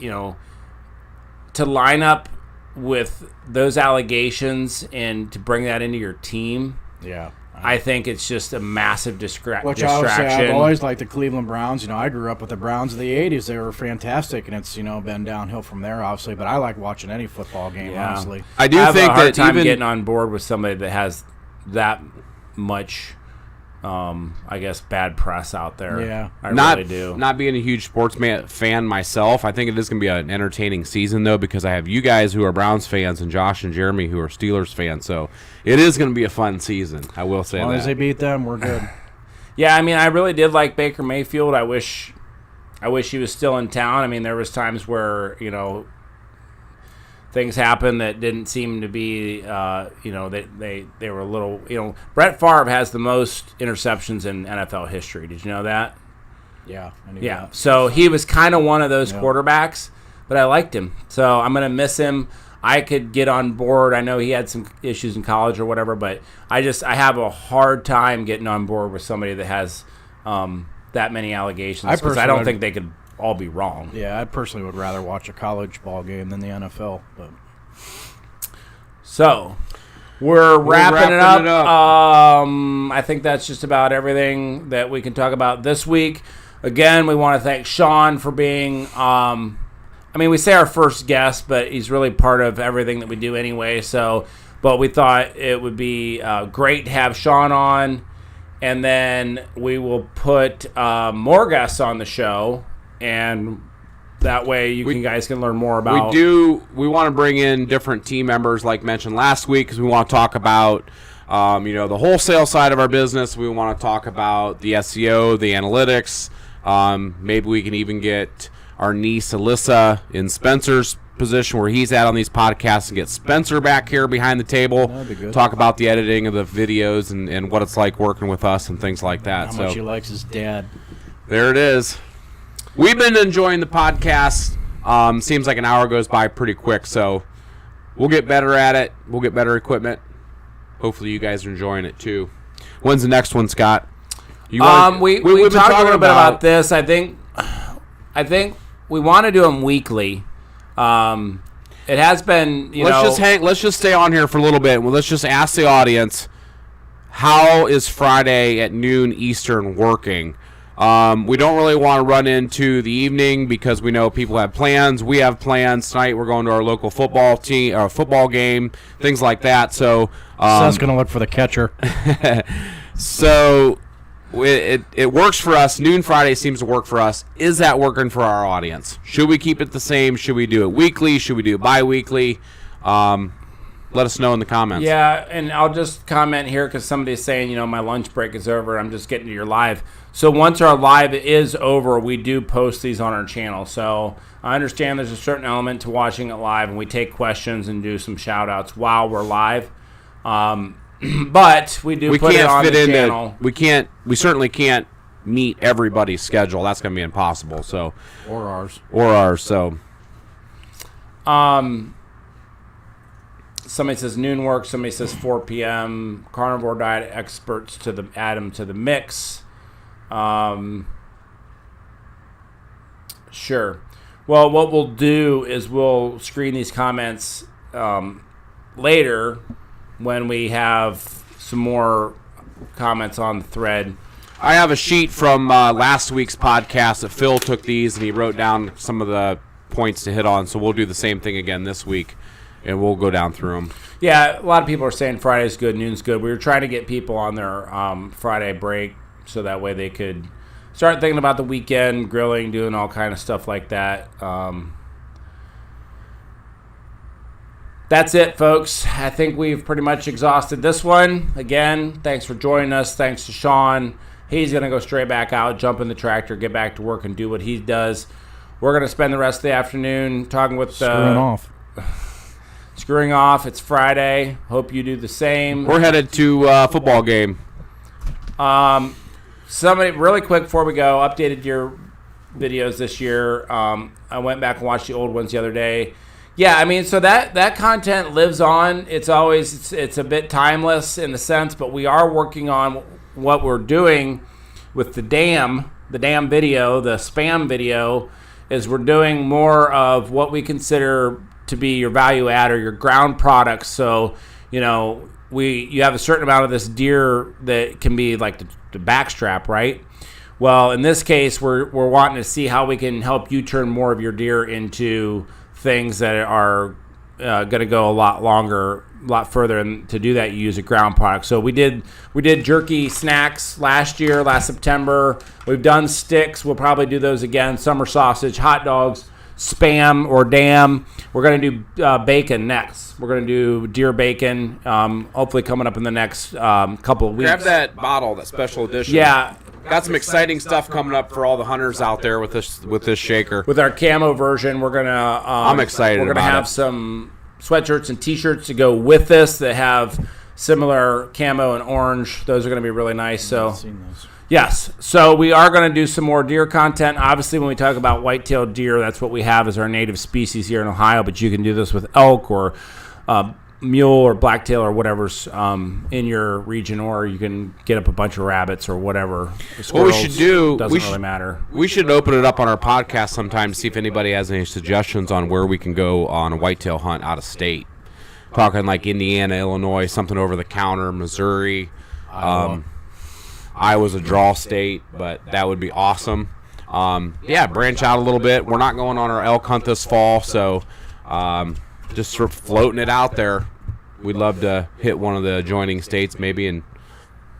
to line up with those allegations and to bring that into your team. yeah. I think it's just a massive Which I would say I've always liked the Cleveland Browns. I grew up with the Browns of the 80s. They were fantastic, and it's, been downhill from there, obviously. But I like watching any football game, honestly. I do have think a hard that time even getting on board with somebody that has that much, I guess, bad press out there. Yeah. I really do. Not being a huge sports fan myself, I think it is going to be an entertaining season, though, because I have you guys who are Browns fans and Josh and Jeremy who are Steelers fans. So it is going to be a fun season. I will say that. As long as they beat them, we're good. Yeah, I mean, I really did like Baker Mayfield. I wish he was still in town. There was times where, things happened that didn't seem to be, they were a little, Brett Favre has the most interceptions in NFL history. Did you know that? Yeah. I knew Yeah. that. So he was kind of one of those quarterbacks, but I liked him. So I'm going to miss him. I could get on board. I know he had some issues in college or whatever, but I have a hard time getting on board with somebody that has that many allegations, because I don't think they could all be wrong. Yeah, I personally would rather watch a college ball game than the NFL. But so we're wrapping it up. I think that's just about everything that we can talk about this week. Again, we want to thank Sean for being we say our first guest, but he's really part of everything that we do anyway. But we thought it would be great to have Sean on, and then we will put more guests on the show, and that way you guys can learn more about. We want to bring in different team members, like mentioned last week, because we want to talk about the wholesale side of our business. We want to talk about the SEO, the analytics. Maybe we can even get our niece Alyssa in Spencer's position where he's at on these podcasts, and get Spencer back here behind the table. That'd be good. Talk about the editing of the videos and what it's like working with us and things like that. How much he likes his dad. There it is. We've been enjoying the podcast. Seems like an hour goes by pretty quick, so we'll get better at it. We'll get better equipment. Hopefully you guys are enjoying it too. When's the next one, Scott? We talked a little bit about this. I think we want to do them weekly. It has been, Let's just stay on here for a little bit. Well, let's just ask the audience, how is Friday at noon Eastern working? We don't really want to run into the evening because we know people have plans. We have plans tonight. We're going to our local football game, things like that. So Seth's going to look for the catcher. So it works for us. Noon Friday seems to work for us. Is that working for our audience? Should we keep it the same? Should we do it weekly? Should we do it bi-weekly? Let us know in the comments. Yeah, and I'll just comment here because somebody's saying, my lunch break is over. I'm just getting to your live. So once our live is over, we do post these on our channel. So I understand there's a certain element to watching it live, and we take questions and do some shout-outs while we're live. But we put it on the channel. We certainly can't meet everybody's schedule. That's going to be impossible. So Or ours. So somebody says noon work. Somebody says 4 p.m. Carnivore diet experts add them to the mix. Sure. Well, what we'll do is we'll screen these comments later when we have some more comments on the thread. I have a sheet from last week's podcast that Phil took these and he wrote down some of the points to hit on. So we'll do the same thing again this week, and we'll go down through them. Yeah, a lot of people are saying Friday's good, noon's good. We were trying to get people on their Friday break so that way they could start thinking about the weekend, grilling, doing all kind of stuff like that. That's it, folks. I think we've pretty much exhausted this one. Again, thanks for joining us. Thanks to Sean. He's going to go straight back out, jump in the tractor, get back to work, and do what he does. We're going to spend the rest of the afternoon talking with screwing off. It's Friday. Hope you do the same. We're headed to football game. Somebody, really quick before we go, updated your videos this year. I went back and watched the old ones the other day. Yeah, so that content lives on. It's always it's a bit timeless in a sense, but we are working on what we're doing with the damn video, the spam video, is we're doing more of what we consider to be your value add or your ground products. So, you have a certain amount of this deer that can be like the back strap, right? Well, in this case, we're wanting to see how we can help you turn more of your deer into things that are going to go a lot longer, a lot further, and to do that, you use a ground product. So we did jerky snacks last September. We've done sticks. We'll probably do those again. Summer sausage, hot dogs, Spam or Dam. We're going to do bacon next. We're going to do deer bacon, hopefully coming up in the next couple of weeks. Grab that bottle, that special edition. Yeah. Got some exciting stuff coming up for all the hunters out there with this shaker. With our camo version, we're gonna. I'm excited. We're gonna about have it. some sweatshirts and T-shirts to go with this that have similar camo and orange. Those are gonna be really nice. So, yes. So we are gonna do some more deer content. Obviously, when we talk about white-tailed deer, that's what we have as our native species here in Ohio. But you can do this with elk or mule or blacktail or whatever's in your region, or you can get up a bunch of rabbits or whatever. What we should do, doesn't really matter. We should open it up on our podcast sometime to see if anybody has any suggestions on where we can go on a whitetail hunt out of state. Talking like Indiana, Illinois, something over the counter, Missouri. Iowa's a draw state, but that would be awesome. Branch out a little bit. We're not going on our elk hunt this fall, so just sort of floating it out there. We'd love to hit one of the adjoining states maybe and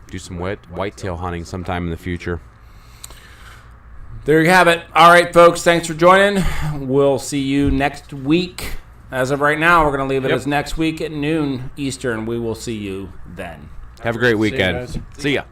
do some whitetail hunting sometime in the future. There you have it. All right, folks, thanks for joining. We'll see you next week. As of right now, we're going to leave it as next week at noon Eastern. We will see you then. Have a great weekend. See you guys. See ya.